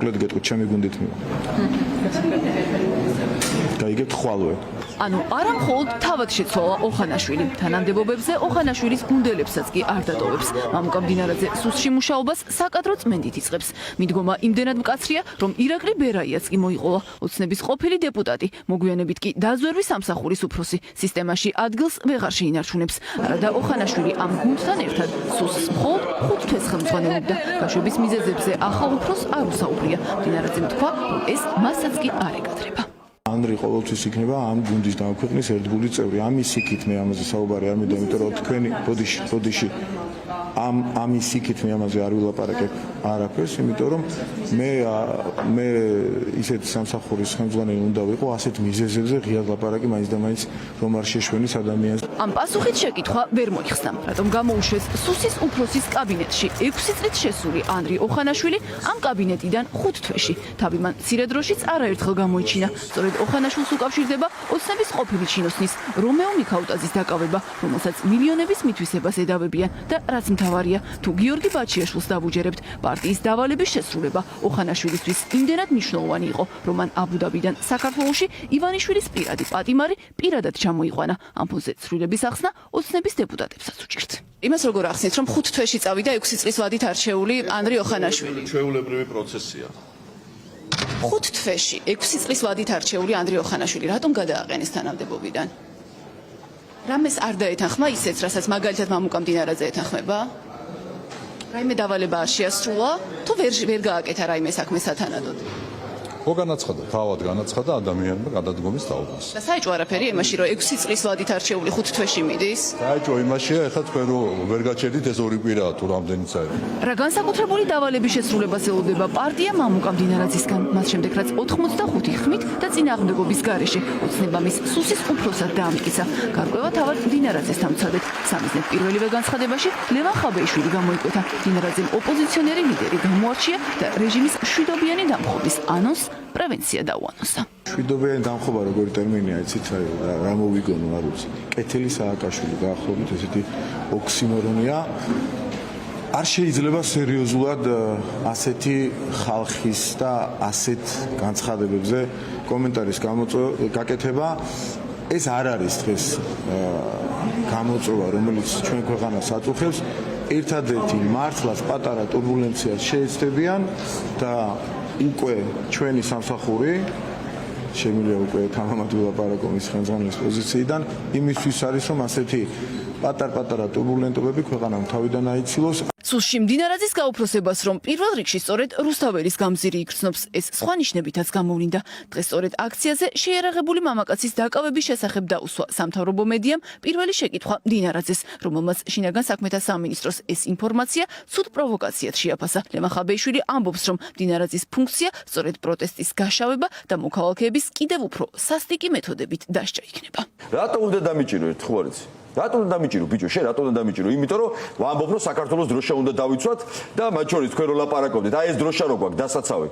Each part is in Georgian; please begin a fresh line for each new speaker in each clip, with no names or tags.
მოკლედ გეტყვით, ჩემი გუნდით მივა. გაიგებთ ხვალვე.
ანუ არა მხოლოდ თავად შეცვალა ოხანაშვილი, თანამდებობებზე ოხანაშვილის გუნდელებსაც კი არ დატოვებს. მამუკა მდინარაძე სუსში მუშაობას საკადრო წმენდით იწყებს. მიდგომა იმდენად მკაცრია, რომ ირაკლი ბერაიაც კი მოიყოლა. ოცნების ყოფილი დეპუტატი, მოგვიანებით კი დაზვერვის სამსახურის უფროსი, სისტემაში ადგილს ვეღარ შეინარჩუნებს. არადა ოხანაშვილი ამ გუნდთან ერთად სუსს მხოლოდ 5 თვეს ხელმძღვანელობდა. გაშვების მიზეზებზე ახალ უფროსს არ უსაუბრია. მდინარაძემ თქვა, რომ ეს მასაც კი არ ეკადრება.
ანდრი ყოველთვის იქნება ამ გუნდის დამკვირვებლის ერთგული წევრი. ამის იქით მე ამაზე საუბარი არ მინდა, იმიტომ რომ თქვენი ბოდიში ამის იქით მე ამაზე არ ვილაპარაკებ არაფერს, იმიტომ რომ მე ისეთ სამსახურის ხელმძღვანელი უნდა ვიყო, ასეთ მიზეზებზე ღიად ლაპარაკი მაინც და მაინც რომ არ შეშვენის ადამიანს.
ამ პასუხით შეკითხვა ვერ მოიხსნა, რატომ გამოუშვეს სუსის უფროსის კაბინეტში 6 წლით შესული ანდრი ოხანაშვილი ამ კაბინეტიდან 5 თვეში. თავი მან მცირე დროშიც არაერთხელ გამოიჩინა. სწორედ ოხანაშვილს უკავშირდება ოცნების ყოფილი ჩინოსნის რომეო მიქაუტაძის დაკავება, რომელსაც მილიონების მითვისებას ედავებიან და რაც მთავარია, თუ გიორგი ბაჩიაშვილს დავუჯერებთ, პარტიის დავალების შესრულება ოხანაშვილისთვის იმდენად მნიშვნელოვანი იყო, რომ მან აბუდაბიდან საქართველოში ივანიშვილის პირადი პატიმარი პირადად ჩამოიყვანა. ამ ფონზე ცვლილების ახსნა ოცნების დეპუტატებსაც უჭირთ. იმას როგორ ახსნით, რომ 5 თვეში წავიდა 6 წლის ვადით არჩეული ანდრი ოხანაშვილი?
ჩვეულებრივი პროცესია.
5 თვეში 6 წლის ვადით არჩეული ანდრი ოხანაშვილი რატომ გადააყენეს თანამდებობიდან? რამეს არ დაეთანხმა ისეც, რასაც მაგალითად მამუკა მდინარაძე ეთანხმება? რაიმე დავალება არ შეასრულა, თუ ვერ გააკეთა რაიმე საქმე სათანადოდ?
ხო განაცხადა, თავად განაცხადა ადამიანმა გადადგომის თაობას.
და საეჭვო არაფერი იმაში, რომ 6 წლის ვადით არჩეული 5 თვეში მიდის?
საეჭვო იმაშია, ეხლა თქვენ რო ვერ გაჩერდით ეს ორი კვირაა თუ რამდენი წელი.
რა განსაკუთრებული დავალების შესრულებას ელოდება პარტია მამუკა მდინარაძისგან, მას შემდეგ რაც 85 ხმით და წინააღმდეგობის გარეშე ოცნება მის სუსის უფროსად დაამტკიცა. გარკვევა თავად მდინარაძესთან უცადეთ. სამიზნედ პირველივე განცხადებაში ლევან ხაბეიშვილი გამოიკვეთა. მდინარაძემ ოპოზიციონერი ლიდერი გამოარჩია და რეჟიმის მშვიდობიანი დამხობის ანონს პრევენცია დაუანონსა.
მშვიდობიანი დამხობა როგორი ტერმინია, იცით, რა მოვიგონო, არ ვიცი. კეთილი სააკაშვილი დაახლოებით ესეთი ოქსიმორონია. არ შეიძლება სერიოზულად ასეთი ხალხის და ასეთ განცხადებებზე კომენტარის გაკეთება. ეს არ არის დღეს გამოწვევა, რომელიც ჩვენ ქვეყანას აწუხებს. ერთადერთი მართლაც პატარა ტურბულენციას შეეცდებიან და უკვე ჩვენი სამსახური შემიძლია უკვე თამამად ვილაპარაკო მის ხელმძღვანელის პოზიციიდან იმისთვის არის, რომ ასეთი პატარ-პატარა ტურბულენტობები ქვეყანამ თავიდან აიცილოს.
სუსში მდინარაძის გაუფროსებას, რომ პირველ რიგში სწორედ რუსთაველის გამზირი იგრძნობს, ეს სხვა ნიშნებითაც გამოვლინდა. დღეს სწორედ აქციაზე შეიარაღებული მამაკაცის დაკავების შესახებ დაუსვა სამთავრობო მედიამ პირველი შეკითხვა მდინარაძეს, რომელმაც შინაგან საქმეთა სამინისტროს ეს ინფორმაცია ცუდ პროვოკაციად შეაფასა. ლევან ხაბეიშვილი ამბობს, რომ მდინარაძის ფუნქცია სწორედ პროტესტის გაშავება და მოქალაქეების კიდევ უფრო სასტიკი მეთოდებით დასჯა იქნება.
რატო უნდა დამიჭირო ერთხელ არ იცი? რატო უნდა დამიჭირო ბიჭო, შენ რატო უნდა დამიჭირო? იმიტომ რომ ვამბობ, რომ საქართველოს დროშა უნდა დავიცვათ და მათ შორის თქვენ რო ლაპარაკობდით, აი ეს დროშა რო გვაქვს დასაცავი.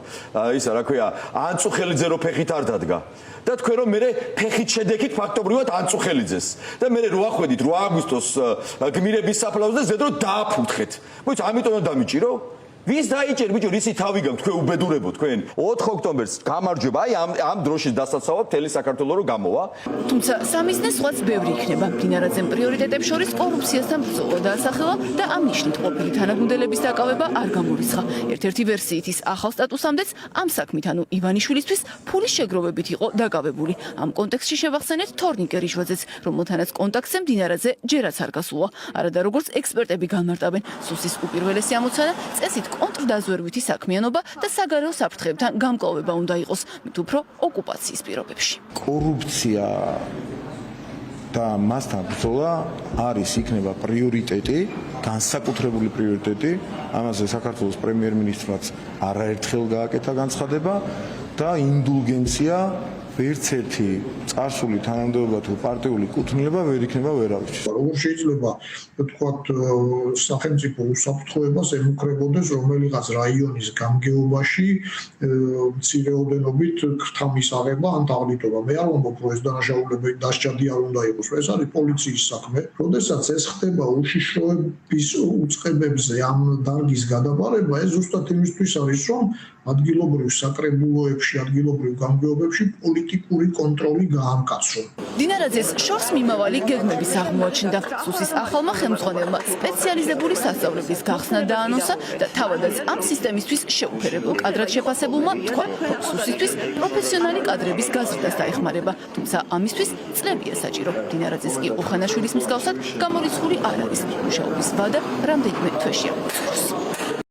ისა რა ქვია, ანწუხელიძე რო ფეხით არ დადგა. და თქვენ რომ მე ფეხით შედექით ფაქტობრივად ანწუხელიძეს. და მე რო ახვედით 8 აგვისტოს გმირების საფლავზე ზედ რო დააფუთხეთ. მოიცა, ამიტომ უნდა დამიჭირო? ვის დაიჭერ ბიჭო, რისი თავი გაქვთ თქვენ უბედურებო თქვენ? 4 ოქტომბერს გამარჯვება, აი ამ დროშის დასაცავად მთელი საქართველო რო გამოვა.
თუმცა სამიზნე სხვაც ბევრი იქნება. მდინარაძემ პრიორიტეტებს შორის კორუფციასთან ბრძოლა დაასახელა და ამ ნიშნით ყოფილი თანაგუნდელების დაკავება არ გამორიცხა. ერთ-ერთი ვერსიით ის ახალ სტატუსამდეც ამ საქმით, ანუ ივანიშვილისთვის ფულის შეგროვებით იყო დაკავებული. ამ კონტექსტში შევახსენეთ თორნიკე რიშვაძეც, რომელთანაც კონტაქტზე მდინარაძე ჯერაც არ გასულა. არადა როგორც ექსპერტები განმარტავენ, სუსის უპირველესი ამოცანა წესით კონტრდაზვერვითი საქმიანობა და საგარეო საფრთხეებთან გამკლავება უნდა იყოს, მით უფრო ოკუპაციის პირობებში.
კორუფცია და მასთან ბრძოლა არის იქნება პრიორიტეტი, განსაკუთრებული პრიორიტეტი. ამაზე საქართველოს პრემიერ-მინისტრმაც არაერთხელ გააკეთა განცხადება და ინდულგენცია ვერც ერთი წარსული თანამდებობა თუ პარტიული კუთვნილება ვერ იქნება ვერავისთვის.
როგორ შეიძლება ვთქვათ სახელმწიფო უსაფრთხოებას ემუქრებოდეს რომელიღაც რაიონის გამგეობაში მცირეოდენობით ქრთამისაღება ან თაღლითობა. მე არ ვამბობ, რომ ეს დანაშაულები დასჯადი არ უნდა იყოს. ეს არის პოლიციის საქმე. როდესაც ეს ხდება უშიშროების უწყებებზე ამ დარგის გადაბარება, ეს ზუსტად იმისთვის არის, რომ ადგილობრივ საკრებულოებში, ადგილობრივ გამგეობებში პოლიტიკური კონტროლი გაამკაცრონ.
დინარაძეს შორს მიმავალი გეგმების აღმოაჩნდა. სუსის ახალმა ხელმძღვანელმა სპეციალიზებული სასწავლებლის გახსნა დაანონსა და თავადაც ამ სისტემისთვის შეუფერებლო კადრად შეფასებულმა თქვა, რომ სუსისთვის პროფესიონალი კადრების გაზრდას დაეხმარება, თუმცა ამისთვის წლებია საჭირო. დინარაძეს კი ოხანაშვილის მსგავსად გამორიცხული არ არის. მუშაობის ვადა რამდენიმე თვეშია მოწყვეტს.